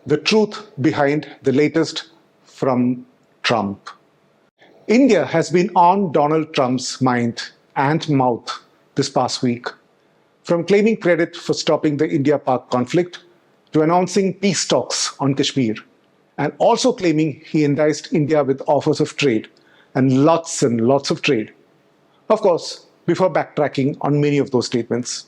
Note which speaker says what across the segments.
Speaker 1: the truth behind the latest from Trump. India has been on Donald Trump's mind and mouth this past week, from claiming credit for stopping the India-Pak conflict to announcing peace talks on Kashmir, and also claiming he enticed India with offers of trade and lots of trade. Of course, before backtracking on many of those statements.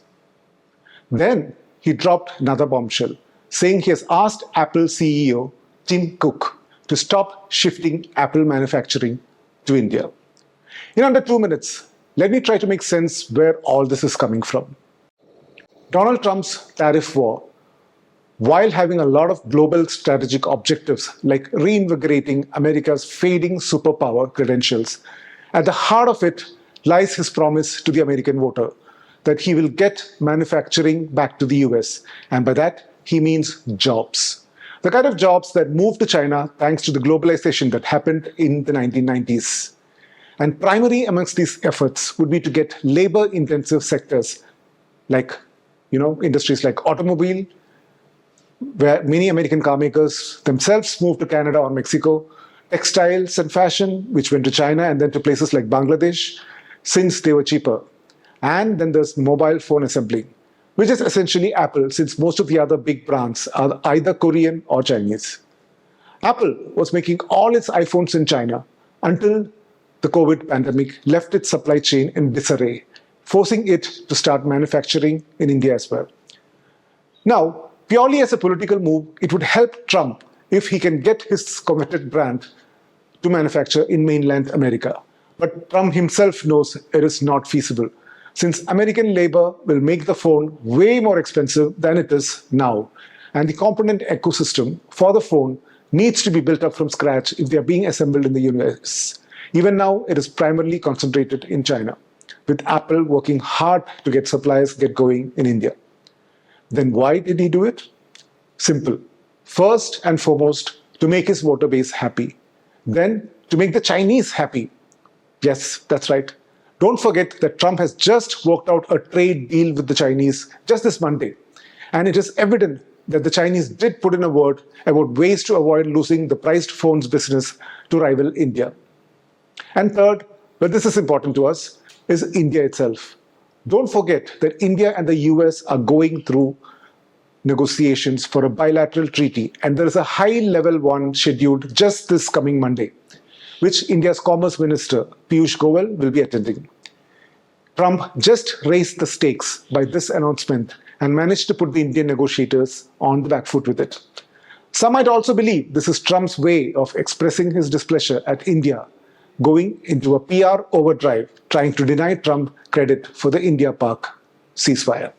Speaker 1: Then he dropped another bombshell, saying he has asked Apple CEO Tim Cook to stop shifting Apple manufacturing to India. In under 2 minutes, let me try to make sense where all this is coming from. Donald Trump's tariff war, while having a lot of global strategic objectives like reinvigorating America's fading superpower credentials, at the heart of it lies his promise to the American voter that he will get manufacturing back to the US. And by that, he means jobs. The kind of jobs that moved to China thanks to the globalization that happened in the 1990s. And primary amongst these efforts would be to get labor-intensive sectors like, industries like automobile, where many American car makers themselves moved to Canada or Mexico, textiles and fashion, which went to China and then to places like Bangladesh, since they were cheaper. And then there's mobile phone assembly, which is essentially Apple, since most of the other big brands are either Korean or Chinese. Apple was making all its iPhones in China until the COVID pandemic left its supply chain in disarray, forcing it to start manufacturing in India as well. Now, purely as a political move, it would help Trump if he can get his coveted brand to manufacture in mainland America. But Trump himself knows it is not feasible, since American labor will make the phone way more expensive than it is now. And the component ecosystem for the phone needs to be built up from scratch if they are being assembled in the US. Even now, it is primarily concentrated in China, with Apple working hard to get suppliers get going in India. Then why did he do it? Simple. First and foremost, to make his voter base happy. Then to make the Chinese happy. Yes, that's right. Don't forget that Trump has just worked out a trade deal with the Chinese just this Monday. And it is evident that the Chinese did put in a word about ways to avoid losing the priced phones business to rival India. And third, but this is important to us, is India itself. Don't forget that India and the US are going through negotiations for a bilateral treaty, and there is a high-level one scheduled just this coming Monday, which India's Commerce Minister Piyush Goyal will be attending. Trump just raised the stakes by this announcement and managed to put the Indian negotiators on the back foot with it. Some might also believe this is Trump's way of expressing his displeasure at India, going into a PR overdrive, trying to deny Trump credit for the India-Pak ceasefire.